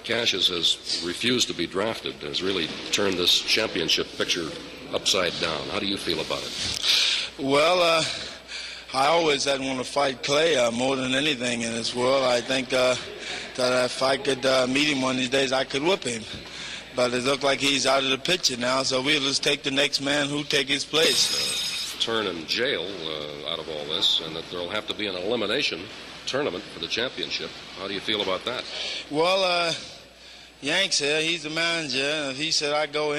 Cassius has refused to be drafted, has really turned this championship picture upside down. How do you feel about it? Well, I always had wanted to fight Clay more than anything in this world. I think that if I could meet him one of these days, I could whip him. But it looked like he's out of the picture now, so we'll just take the next man who take his place. Turn in jail out of all this, and that there'll have to be an elimination tournament for the championship. How do you feel about that? Well, Yanks here, he's the manager, and if he said I'll go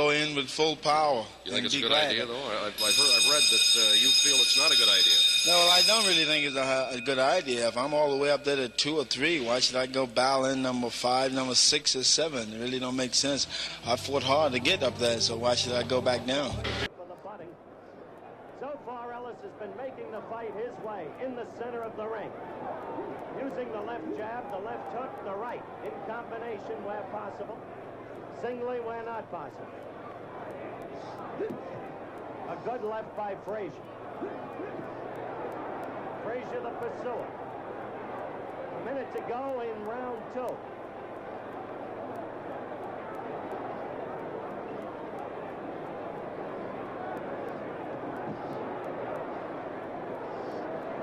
in with full power. You think it's a good idea, though? I've read that you feel it's not a good idea. No, I don't really think it's a good idea. If I'm all the way up there to 2 or 3, why should I go battle in number 5, number 6, or 7? It really don't make sense. I fought hard to get up there, so why should I go back down? For the butting. So far, Ellis has been making the fight his way in the center of the ring. Using the left jab, the left hook, the right, in combination where possible. Singly where not possible. A good left by Frazier. Frazier the pursuer. A minute to go in round 2.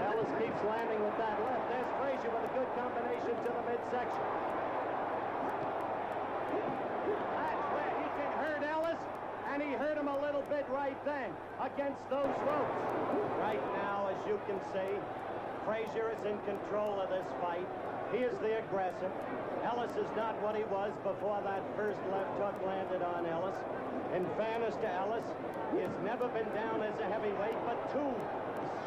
Ellis keeps landing with that left. There's Frazier with a good combination to the midsection. That's where he can hurt Ellis, and he hurt him a little bit right then against those ropes. Right now, as you can see, Frazier is in control of this fight. He is the aggressor. Ellis is not what he was before that first left hook landed on Ellis. In fairness to Ellis, he has never been down as a heavyweight, but 2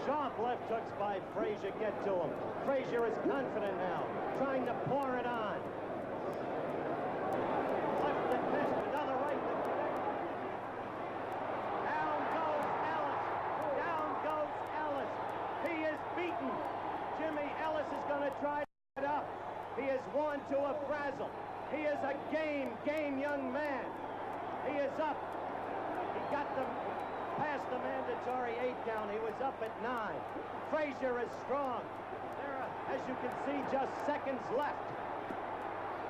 sharp left hooks by Frazier get to him. Frazier is confident now, trying to pour it on. Left that missed, another right that connected. Down goes Ellis. Down goes Ellis. He is beaten. Jimmy Ellis is going to try to get up. He is worn to a frazzle. He is a game young man. He is up. He got them past the mandatory 8 count. He was up at 9. Frazier is strong. There are, as you can see, just seconds left.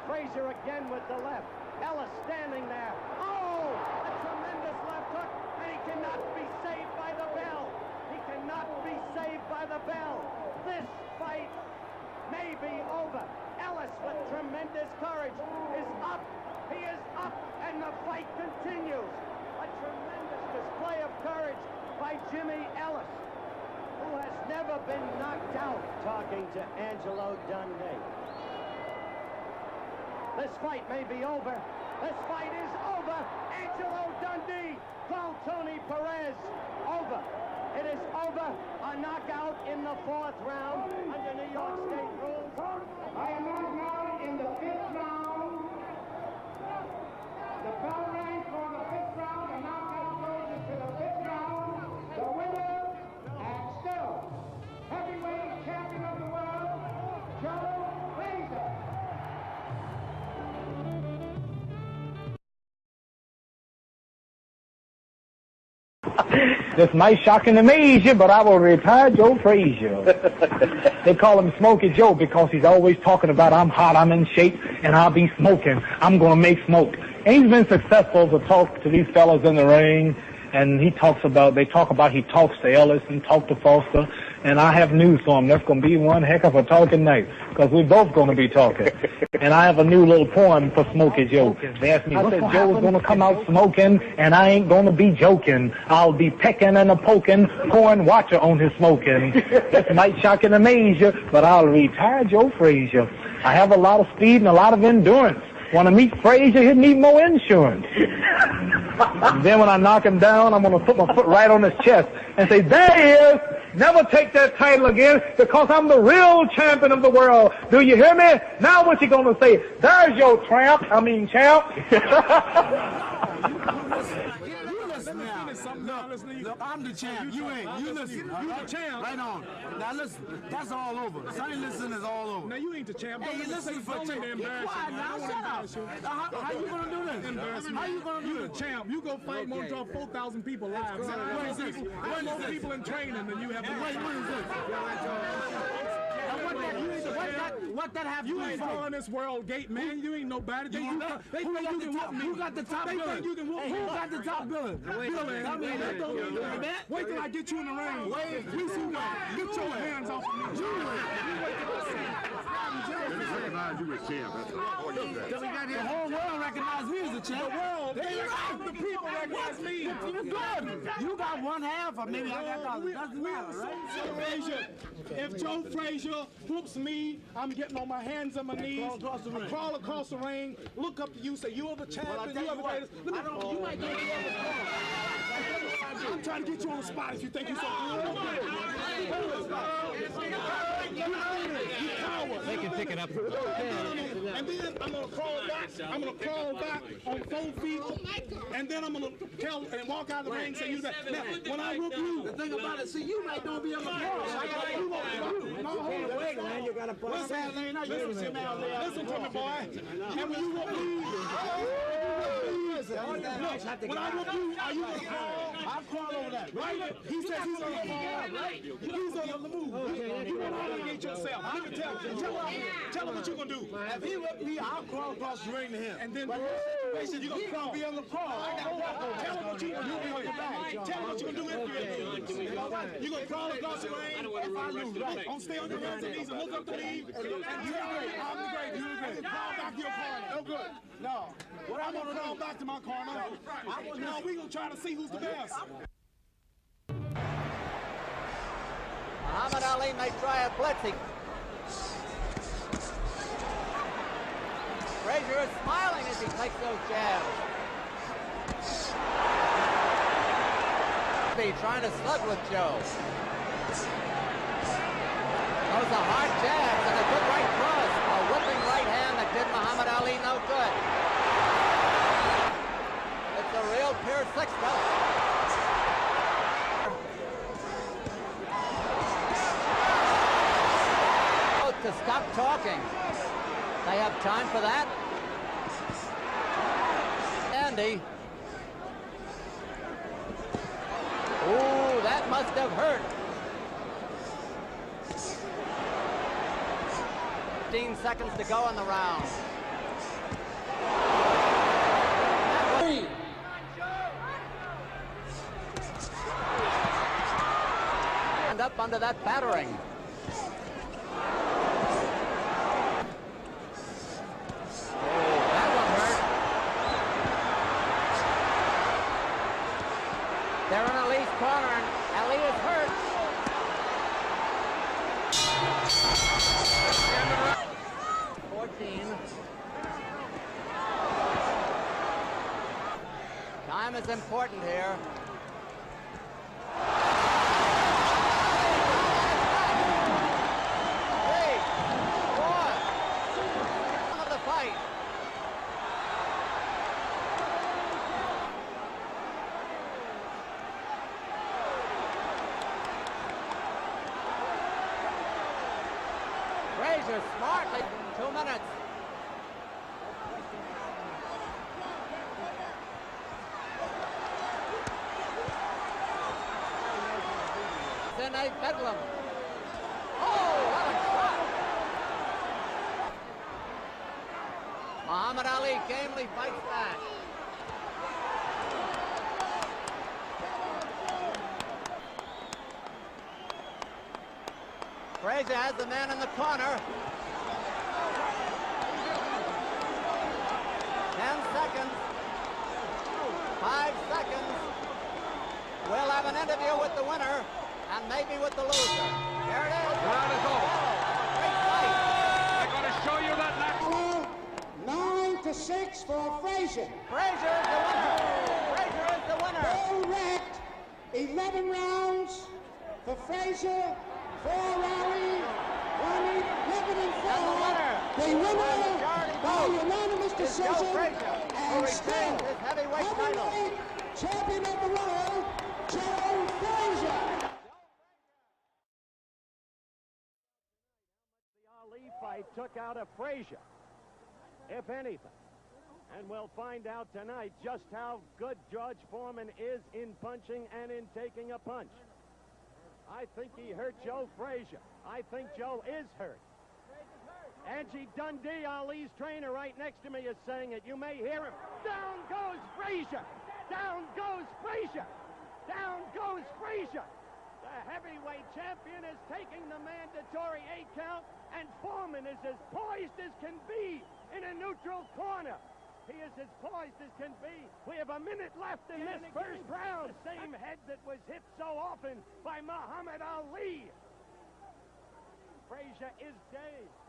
Frazier again with the left. Ellis standing there. Oh, a tremendous left hook, and he cannot be saved by the bell. He cannot be saved by the bell. This fight may be over. Ellis, with tremendous courage, is up. He is up, and the fight continues. A tremendous display of courage by Jimmy Ellis, who has never been knocked out, talking to Angelo Dundee. This fight may be over. This fight is over. Angelo Dundee called Tony Perez over. It is over. A knockout in the 4th round under New York State rules. I am now in the 5th round. The bell rang for the 5th round. The knockout goes into the 5th round. The winner and still heavyweight champion of the world, Joe Frazier. This might shock and amaze you, but I will retire Joe Frazier. They call him Smokey Joe because he's always talking about I'm hot, I'm in shape, and I'll be smoking. I'm going to make smoke. And he's been successful to talk to these fellas in the ring, and he talks to Ellis and talk to Foster, and I have news for him. That's going to be one heck of a talking night, because we're both going to be talking. And I have a new little poem for Smokey Joe. They asked me, I said, Joe's going to come out smoking, and I ain't going to be joking. I'll be pecking and a-poking, pouring water on his smoking. This might shock and amaze you, but I'll retire Joe Frazier. I have a lot of speed and a lot of endurance. Want to meet Frazier, he'd need more insurance. And then when I knock him down, I'm going to put my foot right on his chest and say, there he is. Never take that title again, because I'm the real champion of the world. Do you hear me? Now what you going to say? There's your champ. Look, I'm the champ. You ain't. You listen. You the champ. Right on. Now listen. That's all over. Sonny Liston is all over. Now you ain't the champ. Hey, you listen for a champ. Be quiet now. Shut up. How you gonna do this? How you gonna do You the champ. You go fight more, draw 4,000 people live. What is this? More people in training than you have. What is this? What that have to You do ain't with calling this world gate, man. You ain't nobody. They think you can whoop me. Who got the top They billing? think you can whoop me. Who got the top billing? Wait till I get you in the ring. We see what. Get your hands off of me. You wait till I see it. Recognize you as champ. That's all. The whole world recognize me as the champ. The people recognize me. You good. You got one half, or maybe I got the other. Doesn't matter, right? Frazier, if Joe Frazier whoops me, I'm getting on my hands and my knees. I crawl across the ring, look up to you, say you're the champion, you are the greatest. You might get the other call. I'm trying to get you on the spot if you think you're so good. You coward. They can pick it up. And then I'm gonna crawl back. I'm gonna crawl back on 4 feet, and then I'm gonna tell and walk out of the ring and say you that. Now, when I whoop you, The thing about it, see, you might don't be able to call. I got you won't do. no, hold on, wait, man, you gotta What's Saturday night? You don't sit down there. listen to me, boy. And when you whoop me, when I whoop you, are you gonna crawl? I'll call over that. Right? He says he's on the call. He's on the move. You want to obligate yourself. Let me tell him what you're gonna do. If he whip me, I'll crawl across the ring to him. And then They said, you're going to be on the call. tell him what you're gonna do. Tell him what you're gonna do if you lose. You're gonna crawl across the ring. If I lose, right? On stay on your hands and knees and look up to me. And you're great. I'm the great. You're great. Crawl back to your corner. No good. No. What I'm gonna crawl back to my corner. Now we gonna try to see who's the best. Muhammad Ali may try a blitzing. Frazier is smiling as he takes those jabs. Trying to slug with Joe. Those are hard jabs and a good right cross. A whipping right hand that did Muhammad Ali no good. It's a real pure six-belt. To stop talking. They have time for that. Andy. Ooh, that must have hurt. 15 seconds to go in the round. And up under that battering. They're in Ali's corner, and Ali is hurt. Time is important here. 3, 4. Of the fight. Frazier smartly, 2 minutes. Then a bedlam. Oh, what a shot! Muhammad Ali gamely fights back. Frazier has the man in the corner. 10 seconds. 5 seconds. We'll have an interview with the winner and maybe with the loser. There it is. Round is over. Great fight. They're going to show you that next. 9-6 for Frazier. Frazier is the winner. Frazier is the winner. All wrapped 11 rounds for Frazier. 4 Ali, 11 and 4. And the winner. The winner Majority by vote unanimous is Joe decision Frazier, who and retains still his heavyweight title. heavyweight champion of the world, Joe Frazier. The Ali fight took out of Frazier, if anything. And we'll find out tonight just how good George Foreman is in punching and in taking a punch. I think he hurt Joe Frazier. I think Joe is hurt. Angie Dundee, Ali's trainer, right next to me is saying it. You may hear him. Down goes Frazier. Down goes Frazier. Down goes Frazier. The heavyweight champion is taking the mandatory 8 count, and Foreman is as poised as can be in a neutral corner. He is as poised as can be. We have a minute left in this first round. The same head that was hit so often by Muhammad Ali. Frazier is dazed.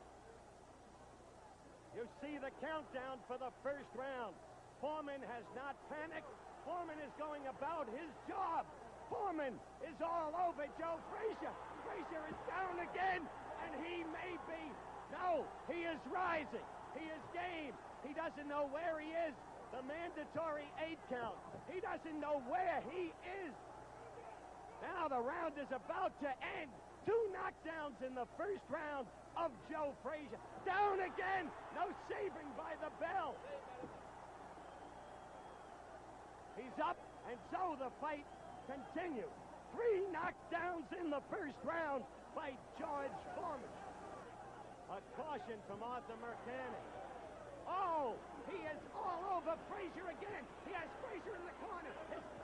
You see the countdown for the first round. Foreman has not panicked. Foreman is going about his job. Foreman is all over Joe Frazier. Frazier is down again, and he may be. No, he is rising. He is game. He doesn't know where he is. The mandatory 8 count. He doesn't know where he is. Now the round is about to end. 2 knockdowns in the first round of Joe Frazier. Down again. No saving by the bell. He's up, and so the fight continues. 3 knockdowns in the first round by George Foreman. A caution from Arthur Mercani. Oh, he is all over Frazier again. He has Frazier in the corner.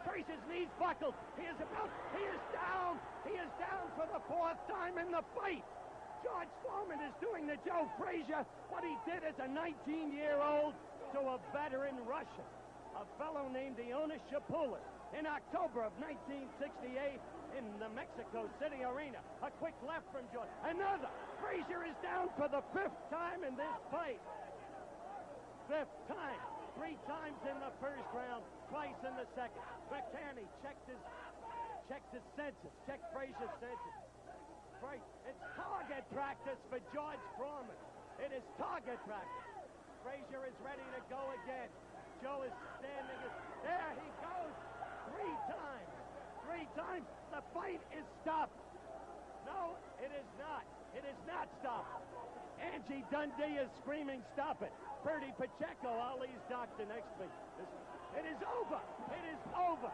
Frazier's knees buckled. He is down. He is down for the 4th time in the fight. George Foreman is doing to Joe Frazier what he did as a 19-year-old to a veteran Russian, a fellow named Iona Shapoulis, in October of 1968 in the Mexico City Arena. A quick left from George. Another. Frazier is down for the 5th time in this fight. 5th time. 3 times in the first round, twice in the second. McCanny checked his senses, checked Frazier's senses. It's target practice for George Foreman. It is target practice. Frazier is ready to go again. Joe is standing. There he goes. 3 times. 3 times. The fight is stopped. No, it is not. It is not stopped. Angie Dundee is screaming, stop it. Bertie Pacheco, Ali's doctor next to me. It is over. It is over.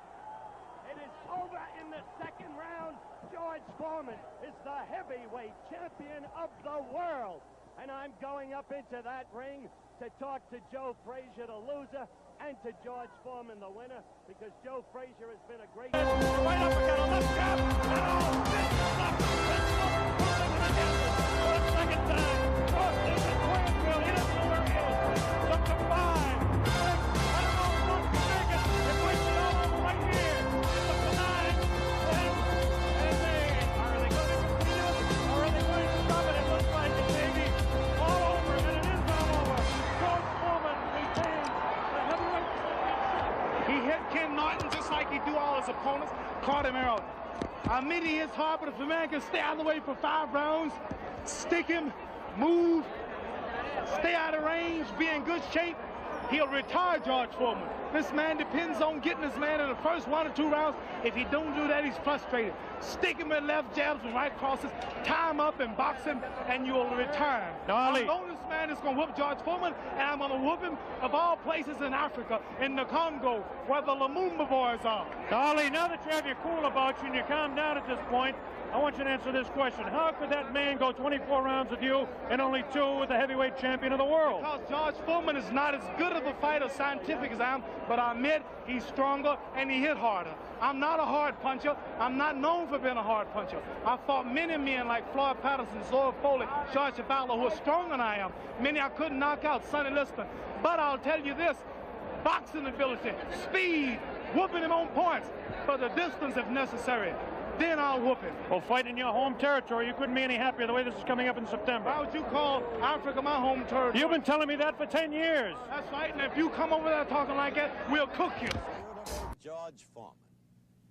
It is over in the second round. George Foreman is the heavyweight champion of the world. And I'm going up into that ring to talk to Joe Frazier, the loser, and to George Foreman, the winner, because Joe Frazier has been a great... Right up again, a left jab, for a second time. Oh, there's a Quansville. He doesn't know where he is. It's up to 5. I don't know if Buck can make it. It might be all over right here. It's up to 9. And are they going to continue it? Or are they going to stop it? It looks like it, baby. All over, and it is all over. George Foreman retains the heavyweight championship. He hit Ken Norton just like he do all his opponents. Caught him out. I mean, he hits hard, but if a man can stay out of the way for 5 rounds, stick him, move, stay out of range, be in good shape, he'll retire George Foreman. This man depends on getting this man in the first 1 or 2 rounds. If he don't do that, he's frustrated. Stick him with left jabs and right crosses, tie him up and box him, and you'll retire him. I know this man is going to whoop George Foreman, and I'm going to whoop him of all places in Africa, in the Congo, where the Lumumba boys are. Ali, now that you have your cool about you and you calm down at this point, I want you to answer this question. How could that man go 24 rounds with you and only 2 with the heavyweight champion of the world? Because George Foreman is not as good of a fighter, scientific as I am, but I admit he's stronger and he hit harder. I'm not a hard puncher. I'm not known for being a hard puncher. I fought many men like Floyd Patterson, Zoe Foley, George Chuvalo, who are stronger than I am. Many I couldn't knock out, Sonny Liston. But I'll tell you this, boxing ability, speed, whooping him on points, for the distance if necessary. Then I'll whoop him. Well, fighting in your home territory, you couldn't be any happier the way this is coming up in September. Why would you call Africa my home territory? You've been telling me that for 10 years. That's right, and if you come over there talking like that, we'll cook you. George Foreman.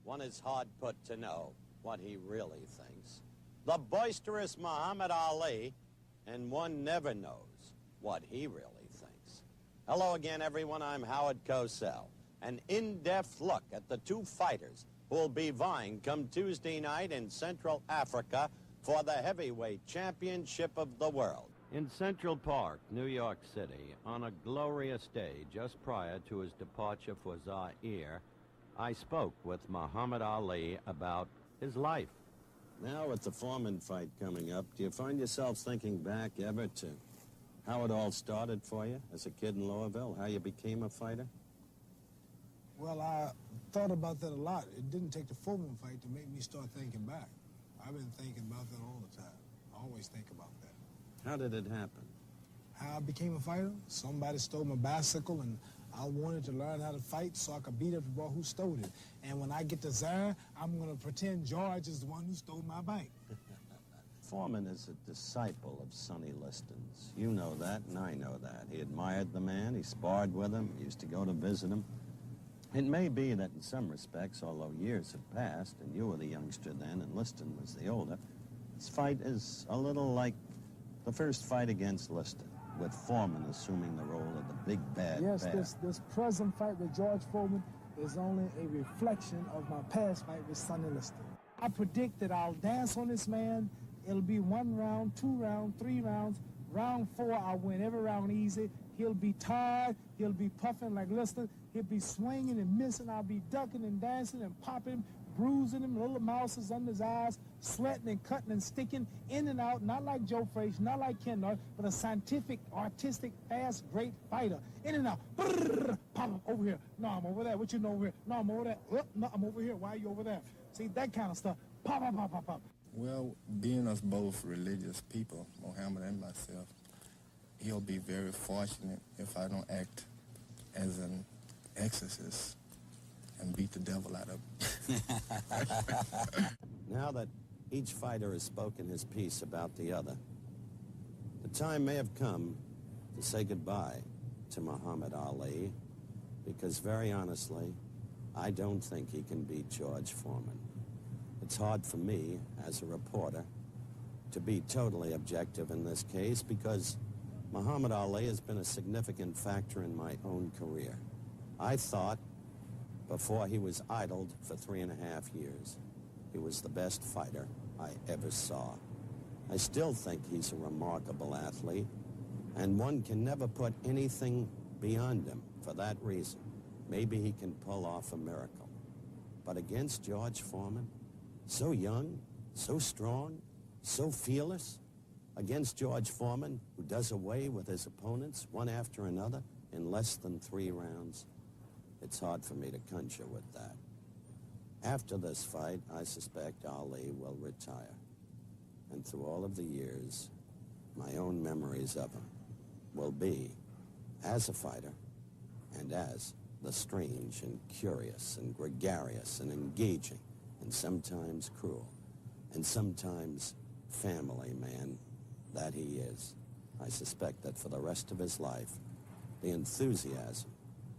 One is hard put to know what he really thinks. The boisterous Muhammad Ali, and one never knows what he really thinks. Hello again, everyone. I'm Howard Cosell. An in-depth look at the 2 fighters who will be vying come Tuesday night in Central Africa for the heavyweight championship of the world. In Central Park, New York City, on a glorious day just prior to his departure for Zaire, I spoke with Muhammad Ali about his life. Now with the Foreman fight coming up, do you find yourself thinking back ever to How it all started for you as a kid in Louisville, how you became a fighter? Well, I thought about that a lot. It didn't take the Foreman fight to make me start thinking back. I've been thinking about that all the time. I always think about that. How did it happen? How I became a fighter? Somebody stole my bicycle, and I wanted to learn how to fight so I could beat up the boy who stole it. And when I get to Zion, I'm going to pretend George is the one who stole my bike. Foreman is a disciple of Sonny Liston's. You know that, and I know that. He admired the man, he sparred with him, he used to go to visit him. It may be that in some respects, although years have passed, and you were the youngster then, and Liston was the older, this fight is a little like the first fight against Liston, with Foreman assuming the role of the big bad Yes, bear. this present fight with George Foreman is only a reflection of my past fight with Sonny Liston. I predict that I'll dance on this man. It'll be 1 round, 2 rounds, 3 rounds. Round 4, I'll win every round easy. He'll be tired. He'll be puffing like Liston. He'll be swinging and missing. I'll be ducking and dancing and popping, bruising him, little mouses under his eyes, sweating and cutting and sticking in and out, not like Joe Frazier, not like Ken Norton, but a scientific, artistic, fast, great fighter. In and out. Brrr, pop him over here. No, I'm over there. What you know over here? No, I'm over there. No, I'm over here. Why are you over there? See, that kind of stuff. Pop, pop, pop, pop, pop. Well, being us both religious people, Muhammad and myself, he'll be very fortunate if I don't act as an exorcist and beat the devil out of him. Now that each fighter has spoken his piece about the other, the time may have come to say goodbye to Muhammad Ali, because very honestly, I don't think he can beat George Foreman. It's hard for me, as a reporter, to be totally objective in this case because Muhammad Ali has been a significant factor in my own career. I thought, before he was idled for 3.5 years, he was the best fighter I ever saw. I still think he's a remarkable athlete, and one can never put anything beyond him for that reason. Maybe he can pull off a miracle. But against George Foreman, so young, so strong, so fearless, against George Foreman, who does away with his opponents one after another in less than 3 rounds, it's hard for me to conjure with that. After this fight, I suspect Ali will retire. And through all of the years, my own memories of him will be as a fighter and as the strange and curious and gregarious and engaging and sometimes cruel and sometimes family man that he is. I suspect that for the rest of his life, the enthusiasm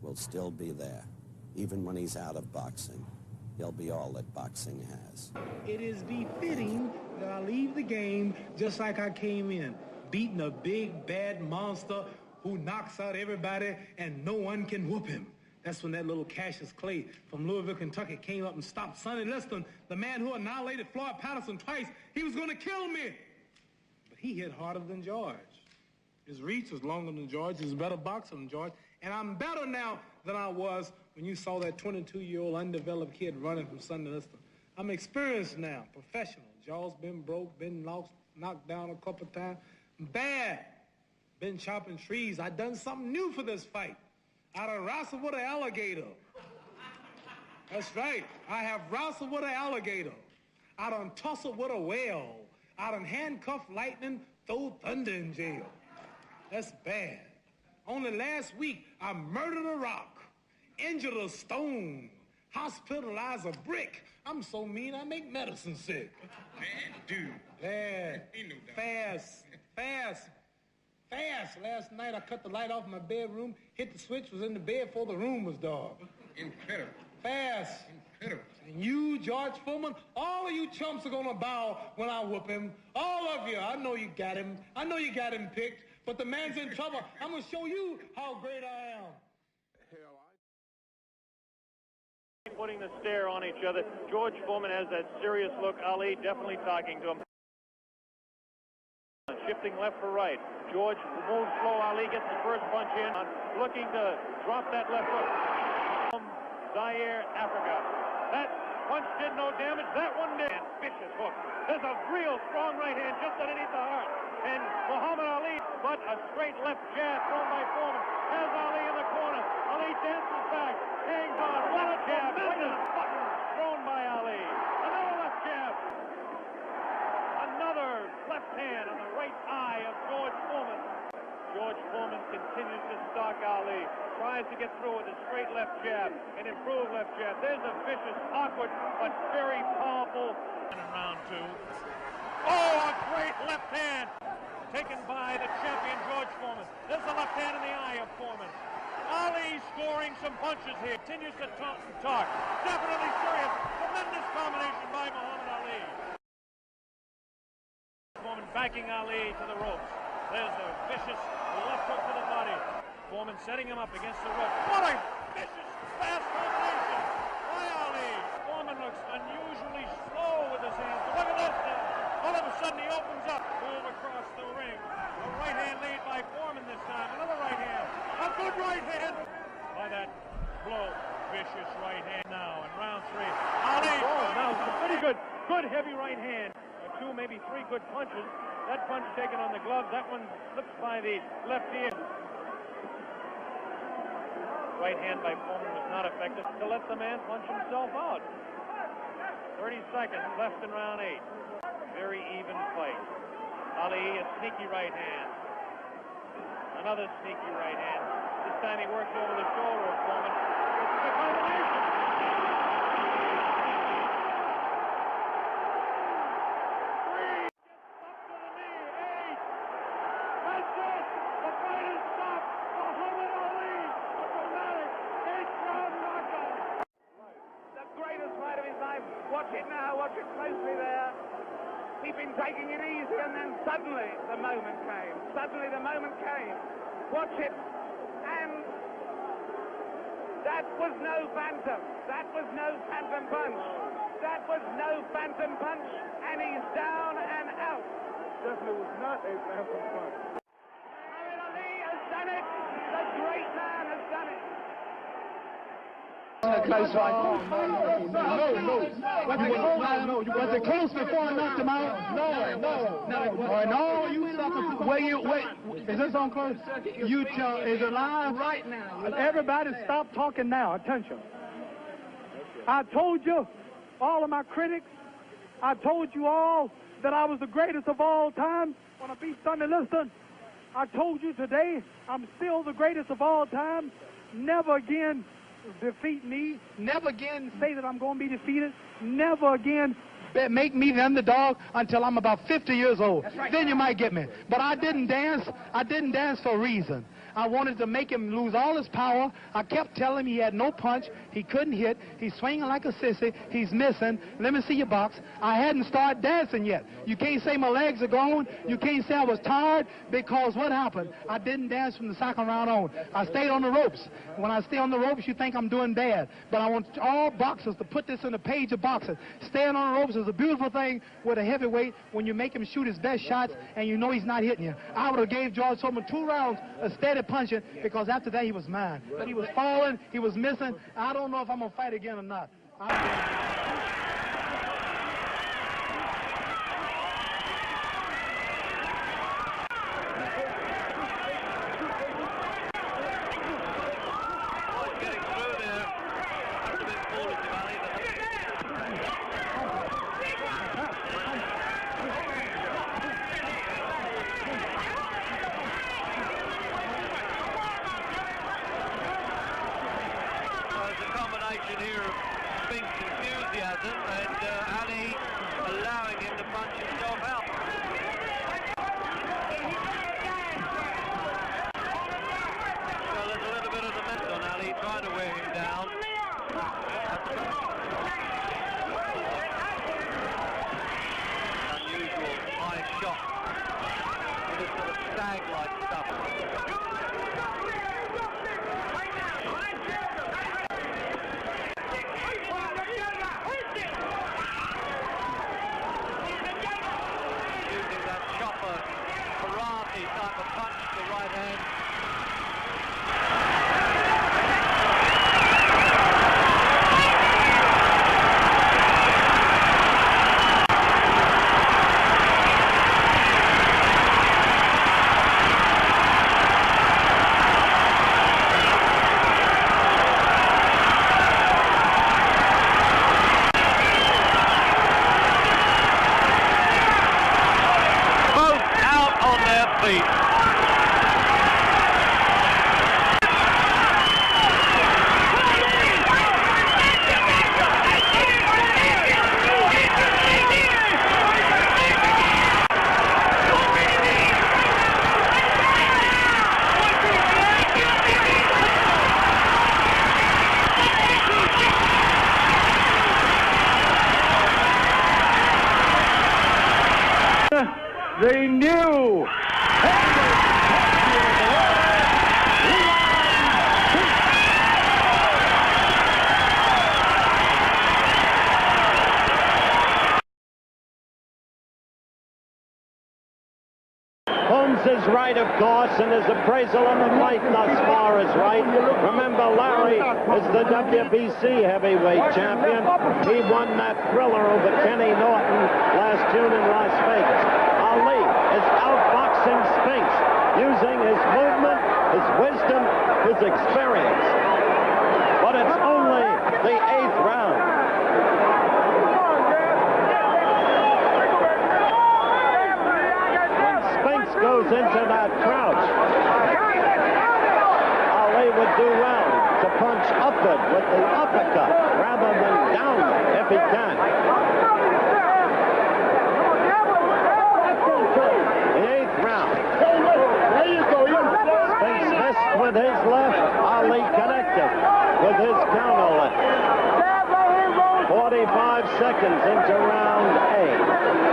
will still be there. Even when he's out of boxing, he'll be all that boxing has. It is befitting that I leave the game just like I came in, beating a big, bad monster who knocks out everybody and no one can whoop him. That's when that little Cassius Clay from Louisville, Kentucky came up and stopped Sonny Liston, the man who annihilated Floyd Patterson twice. He was going to kill me. But he hit harder than George. His reach was longer than George. He's a better boxer than George. And I'm better now than I was when you saw that 22-year-old undeveloped kid running from Sonny Liston. I'm experienced now, professional. Jaw's been broke, been lost, knocked down a couple times. Bad. Been chopping trees. I done something new for this fight. I done wrestled with an alligator. That's right. I have wrestled with an alligator. I done tussled with a whale. I done handcuffed lightning, throw thunder in jail. That's bad. Only last week, I murdered a rock, injured a stone, hospitalized a brick. I'm so mean, I make medicine sick. Man, dude. Bad. Ain't no doubt. Fast. Last night, I cut the light off in my bedroom, hit the switch, was in the bed before the room was dark. Incredible. Fast. Incredible. And you, George Foreman, all of you chumps are gonna bow when I whoop him. All of you. I know you got him. I know you got him picked, but the man's in trouble. I'm gonna show you how great I am. Putting the stare on each other. George Foreman has that serious look. Ali definitely talking to him. Shifting left for right. George moves slow. Ali gets the first punch in. Looking to drop that left hook. From Zaire, Africa. That punch did no damage. That one did. And vicious hook. There's a real strong right hand just underneath the heart. And Muhammad Ali, but a straight left jab thrown by Foreman. Has Ali in the corner. Ali dances back, hangs on. What a jab! Tremendous button thrown by Ali. Another left jab. Another left hand on the right eye of George Foreman. George Foreman continues to stalk Ali. Tries to get through with a straight left jab, an improved left jab. There's a vicious, awkward, but very powerful. In round two. Oh, a great left hand taken by the champion George Foreman. There's the left hand in the eye of Foreman. Ali scoring some punches here. Continues to talk and talk. Definitely serious. Tremendous combination by Muhammad Ali. Foreman backing Ali to the ropes. There's a vicious left hook to the body. Foreman setting him up against the rope. What a vicious, fast combination by Ali. Foreman looks unusually slow with his hands. But look at this now. All of a sudden he opens up. Move across the ring. A right hand lead by Foreman this time. Another right hand. A good right hand by that blow. Vicious right hand now in round three. Ali. Oh, now it's a pretty good heavy right hand. Two, maybe three good punches. That punch taken on the glove. That one slips by the left ear. Right hand by Foreman was not effective to let the man punch himself out. 30 seconds left in round 8. Very even fight. Ali, a sneaky right hand. Another sneaky right hand. This time he works over the shoulder of Foreman. This is a combination. Watch it now, watch it closely there. He'd been taking it easy and then suddenly the moment came. Suddenly the moment came. Watch it. And that was no phantom. That was no phantom punch. That was no phantom punch. And he's down and out. Definitely was not a phantom punch. Muhammad Ali has done it. The great man has done it. A close fight. No. Was it close before I knocked him out? No. You sucker. Wait. Is this on close? You tell. Is it live? Right now. Everybody stop talking now. Attention. I told you, all of my critics, I told you all that I was the greatest of all time when I beat Sonny Liston. I told you today I'm still the greatest of all time. Never again defeat me. Never again say that I'm going to be defeated. Never again make me the underdog until I'm about 50 years old. Right. Then you might get me. But I didn't dance. I didn't dance for a reason. I wanted to make him lose all his power. I kept telling him he had no punch. He couldn't hit. He's swinging like a sissy. He's missing. Let me see your box. I hadn't started dancing yet. You can't say my legs are gone. You can't say I was tired, because what happened? I didn't dance from the second round on. I stayed on the ropes. When I stay on the ropes, you think I'm doing bad. But I want all boxers to put this in the page of boxing. Staying on the ropes is a beautiful thing with a heavyweight when you make him shoot his best shots and you know he's not hitting you. I would have gave George Foreman 2 rounds of steady punching, because after that he was mine. But he was falling, he was missing. I don't know if I'm going to fight again or not. Ali. The new Holmes is right, of course, and his appraisal of the fight thus far is right. Remember, Larry is the WBC heavyweight champion. He won that thriller over Kenny Norton last June in Las Vegas. Ali is outboxing Spinks, using his movement, his wisdom, his experience. But it's only the 8th round. Goes into that crouch, Ali would do well to punch upward with the uppercut rather than downward if he can. The 8th round. Spinks missed with his left, Ali connected with his counter left. 45 seconds into round 8.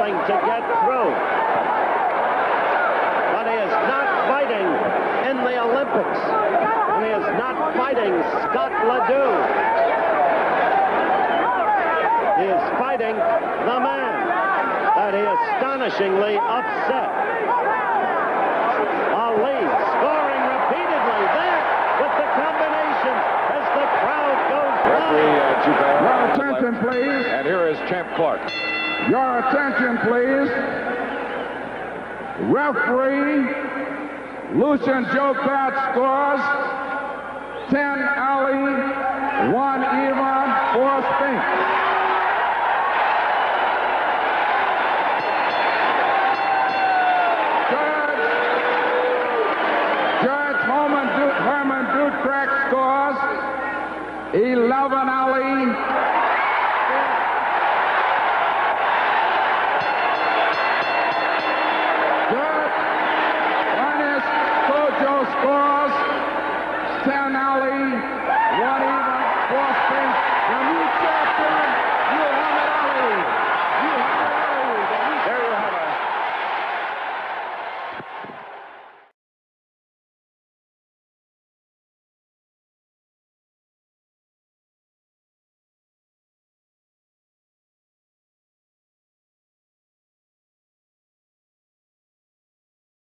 To get through. But he is not fighting in the Olympics. And he is not fighting Scott Ledoux. He is fighting the man that he astonishingly upset. Ali scoring repeatedly there with the combination as the crowd goes wild. Your attention, please. And here is Champ Clark. Your attention, please. Referee Lucian Joe Pat scores 10 Ali, 1 Eva, 4 Spinks.